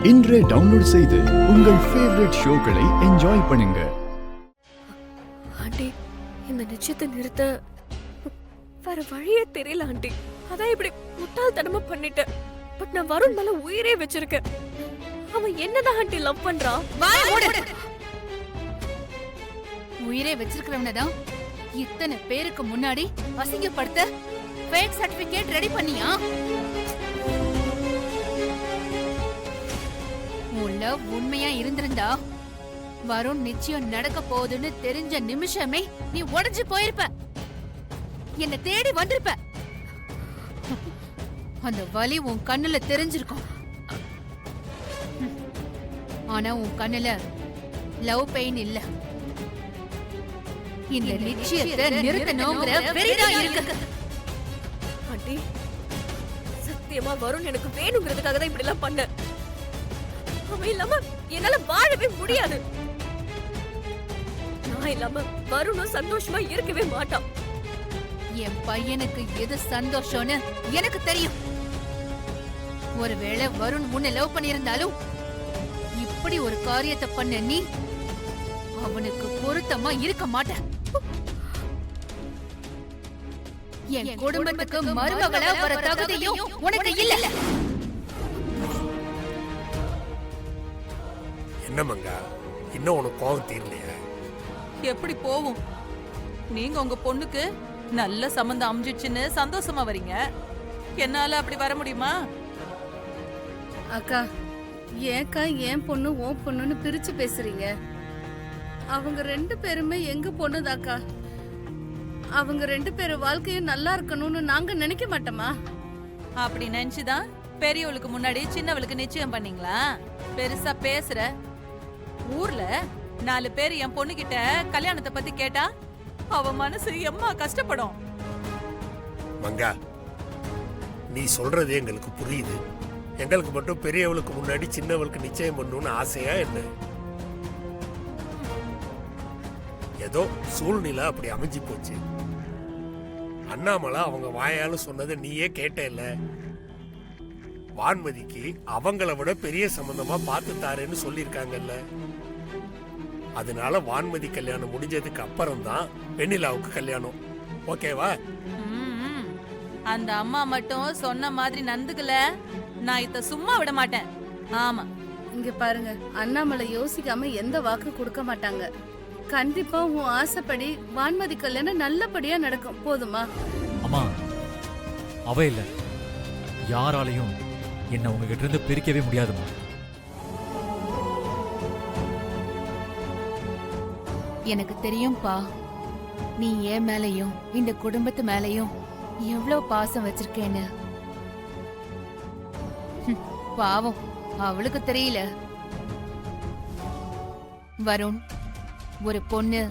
இன்றே டவுன்லோட் செய்து உங்கள் ஃபேவரட் ஷோக்களை என்ஜாய் பண்ணுங்க. ஆண்டி, இந்த நிச்சயத்தை நிறுத்த வேற வழியே தெரியல ஆண்டி. அதான் இப்படி முட்டாள்தனமா பண்ணிட்டேன். பட் நான் வருண் மேல உயிரே வச்சிருக்கேன். அவன் என்னதான் ஆண்டி லவ் பண்றான்? உயிரே வச்சிருக்கிறவனதான் இத்தனை பேருக்கு முன்னாடி அசிங்கப்படுத்த ஃபேக் சர்டிபிகேட் ரெடி பண்ணியா? உள்ள உண்மையா இருந்திருந்தா வருண் நிச்சயம் நடக்க போகுதுன்னு தெரிஞ்ச நிமிஷமே நீ உடைஞ்சு போயிருப்ப, என்ன தேடி வந்திருப்ப. அந்த வலி உன் கண்ணுல தெரிஞ்சிருக்கும். ஆனா உன் கண்ணுல லவ் பெயின் இல்ல. இந்த நிச்சயத்தை நிறுத்தணுங்கிற வெறிதான் இருக்கு. ஆண்டி, சத்தியமா வருண் எனக்கு வேணுங்கிறதுக்காக தான் இப்படி எல்லாம் பண்ண. அவன் இல்லாம என்னால வாழவே முடியாது. நான் இல்லாம வருணும் சந்தோஷமா இருக்கவே மாட்டான். என் பையனுக்கு எது சந்தோஷம்னு எனக்கு தெரியும். ஒருவேளை வருண் உன்னை லவ் பண்ணியிருந்தாலும் இப்படி ஒரு காரியத்தை பண்ண நீ அவனுக்கு பொருத்தமா இருக்க மாட்ட. என் குடும்பத்துக்கு மருமகளா வர தகுதியும் உனக்கு இல்ல. என்ன மங்கா, இன்னும் உனக்கு கோவம் தீரலையா? எப்படி போவும்? நீங்க உங்க பொண்ணுக்கு நல்ல சம்பந்தம் அமைஞ்சிடுச்சுன்னு சந்தோஷமா வரீங்க. என்னால அப்படி வர முடியுமா? அக்கா, ஏக்கா என் பொண்ணு உன் பொண்ணுன்னு பிரிச்சு பேசுறீங்க? அவங்க ரெண்டு பேருமே எங்க பொண்ணுதாக்கா. அவங்க ரெண்டு பேரு வாழ்க்கையும் நல்லா இருக்கணும்னு நாங்க நினைக்க மாட்டோமா? அப்படி நினைச்சுதான் பெரியவளுக்கு முன்னாடி சின்னவளுக்கு நிச்சயம் பண்ணீங்களா? பெருசா பேசுற. ஊர்ல 4 பேர் என் பொண்ணு கிட்ட கல்யாணத்தை பத்தி கேட்டா அவ மனசு எம்மா கஷ்டப்படும். மங்கா, நீ சொல்றது எங்களுக்கு புரியுது. எங்களுக்கு மட்டும் பெரியவளுக்கு முன்னாடி சின்னவளுக்கு நிச்சயம் பண்ணணும்னு ஆசையா என்ன? ஏதோ சூழ்நிலை அப்படி அமைஞ்சு போச்சு. அண்ணாமலை அவங்க வாயால சொன்னதை நீயே கேட்டேல்ல. வான்மதிக்கு அவங்கள விட பெரிய சம்பந்தமா பார்த்து தாரேன்னு சொல்லியிருக்காங்கல்ல. அதனால வான்மதி கல்யாணம் முடிஞ்சதுக்கு அப்புறம் தான் வெண்ணிலாவுக்கு கல்யாணம். ஓகேவா? அந்த அம்மா மட்டும் சொன்ன மாதிரி நந்துக்கல, நான் இத சும்மா விட மாட்டேன். ஆமா, இங்க பாருங்க, அண்ணாமலை யோசிக்காம எந்த வாக்கு கொடுக்க மாட்டாங்க. கண்டிப்பா உன் ஆசைப்படி வான்மதி கல்யாணம் நல்லபடியா நடக்கும். போதுமா? அம்மா, அவ இல்ல யாராலையும் என்ன உங்ககிட்ட இருந்து பிரிக்கவே முடியாதுமா. எனக்கு தெரியும்பா, நீ என் மேலையும் இந்த குடும்பத்து மேலையும் எவ்வளவு பாசம் வச்சிருக்கேன்னு. பாவம், அவளுக்கு தெரியல. வருண், ஒரு பொண்ணு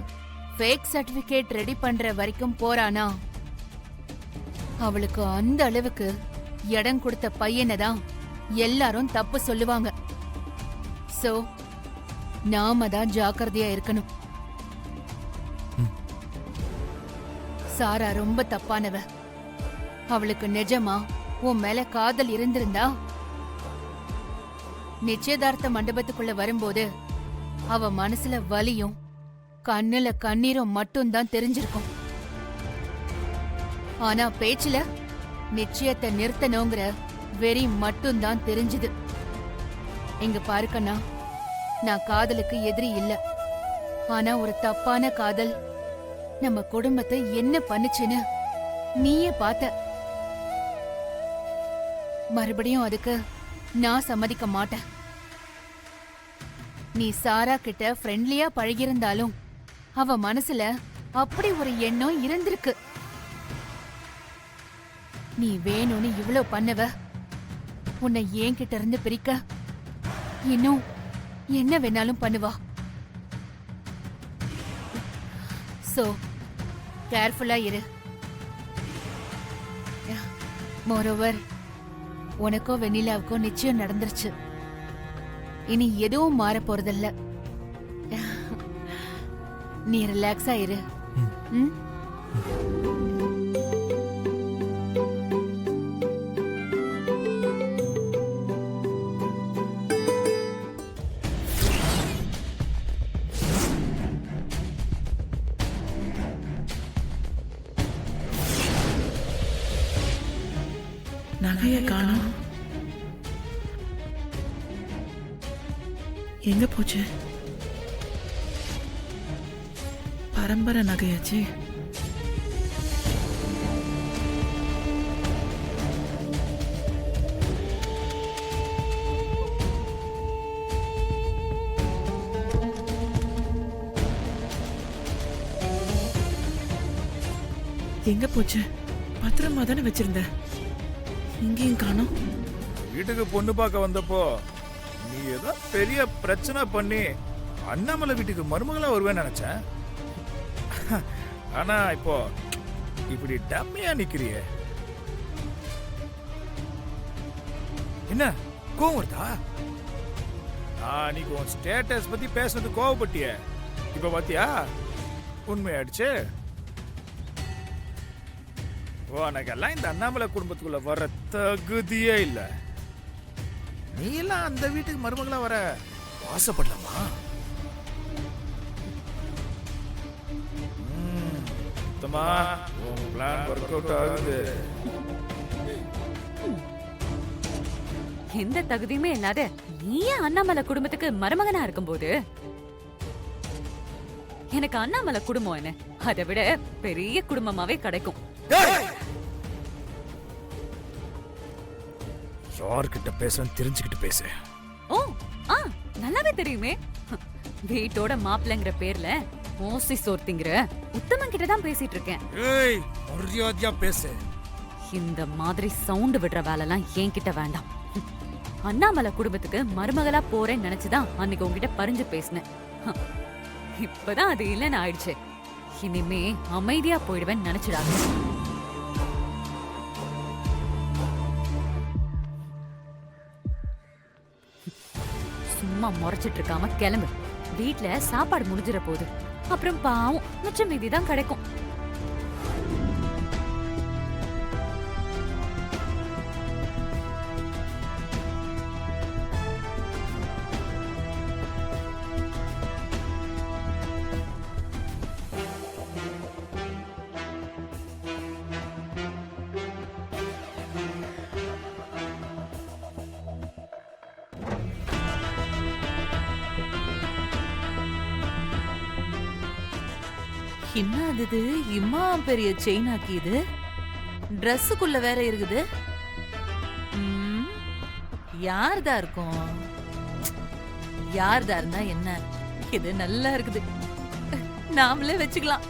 ஃபேக் சர்டிபிகேட் ரெடி பண்ற வரைக்கும் போறானா, அவளுக்கு அந்த அளவுக்கு இடம் கொடுத்த பையனை தான் எல்லாரும் தப்பு சொல்லுவாங்க. சோ நாம தான் ஜாக்கிரதையா இருக்கணும். சாரா ரொம்ப தப்பானவ. அவளுக்கு நிஜமா உன் மேல காதல் இருந்திருந்தா நிச்சயதார்த்த மண்டபத்துக்குள்ள வரும்போது அவ மனசுல வலியும் கண்ணுல கண்ணீரும் மட்டும்தான் தெரிஞ்சிருக்கும். ஆனா பேச்சுல நிச்சயத்தை நிறுத்தணுங்கிற வெறி மட்டும்தான் தெரிஞ்சுது. இங்க பாருக்கண்ணா, நான் காதலுக்கு எதிரி இல்ல. ஆனா ஒரு தப்பான காதல் நம்ம குடும்பத்தை என்ன பண்ணுச்சுன்னு நீயே பார்த்த. மறுபடியும் அதுக்கு நான் சம்மதிக்க மாட்டேன். நீ சாரா கிட்ட ஃப்ரெண்ட்லியா பழகியிருந்தாலும் அவ மனசுல அப்படி ஒரு எண்ணம் இருந்திருக்கு. நீ வேணும்னு இவ்வளவு பண்ணவ உன்னை ஏன் கிட்ட இருந்து பிரிக்க இன்னும் என்ன வேணாலும் பண்ணுவா. சோ கேர்ஃபுல்லா இரு. மோரோவர், உனக்கோ வெண்ணிலாவுக்கோ நிச்சயம் நடந்துருச்சு. இனி எதுவும் மாற போறதில்ல. நீ ரிலாக்ஸா இரு. நகைய காணோம். எங்க போச்சு? பரம்பரை நகையாச்சு. எங்க போச்சு? பத்திரமா தானே வச்சிருந்த, இங்கேயும் காணோம். வீட்டுக்கு பொண்ணு பார்க்க வந்தப்போ நீ ஏதோ பெரிய பிரச்சனை பண்ணி அண்ணாமலை வீட்டுக்கு மருமகளா வருவேன்னு நினைச்சேன். ஆனா இப்போ இப்படி டம்மியா நிக்கிறிய. என்ன கோவம் வருதா? நீக்கு உன் ஸ்டேட்டஸ் பத்தி பேசுறது கோவப்பட்டிய. இப்ப பாத்தியா உண்மையாயிடுச்சு. உனக்கெல்லாம் இந்த அண்ணாமலை குடும்பத்துக்குள்ள வர தகுதியே இல்ல. நீ எல்லாம் அந்த வீட்டுக்கு மருமகளா வர ஆசைப்படலாமா? சுத்தமா உன் பிளான் ஒர்க் அவுட் ஆகுது. எந்த தகுதியுமே இல்லாத நீயே அண்ணாமலை குடும்பத்துக்கு மருமகனா இருக்கும்போது எனக்கு அண்ணாமலை குடும்பம் என்ன, அதை விட பெரிய குடும்பமாவே கிடைக்கும். யார்கிட்ட பேசுறேன்னு தெரிஞ்சுக்கிட்டு பேசு. ஓ நல்லாவே தெரியுமே. வீட்டோட மாப்பிள்ளைங்கிற பேர்ல மோசி சோர்த்திங்கிற உத்தமன் கிட்ட தான் பேசிட்டு இருக்கேன். ஏய் மரியாதையா பேசு. இந்த மாதிரி சவுண்ட் விடுற வேலைலாம் என்கிட்ட வேண்டாம். அண்ணாமலை குடும்பத்துக்கு மருமகளா போறேன்னு நினைச்சுதான் அன்னைக்கு உங்ககிட்ட பறிஞ்சு பேசினேன். இப்பதான் அது இல்லைன்னு ஆயிடுச்சு. இனிமே அமைதியா போயிடுவேன்னு நினைச்சிடாது. சும்மா முறைச்சிட்டு இருக்காம கிளம்பு. வீட்ல சாப்பாடு முடிஞ்சிட போகுது. அப்புறம் பாவம் மிச்சம் மீதி தான் கிடைக்கும். என்ன அது இம்மா பெரிய செயின் ஆக்கிது? ட்ரெஸ்ஸுக்குள்ள வேற இருக்குது. யார்தா இருக்கும்? யார்தா இருந்தா என்ன? இது நல்லா இருக்குது, நாமளே வச்சுக்கலாம்.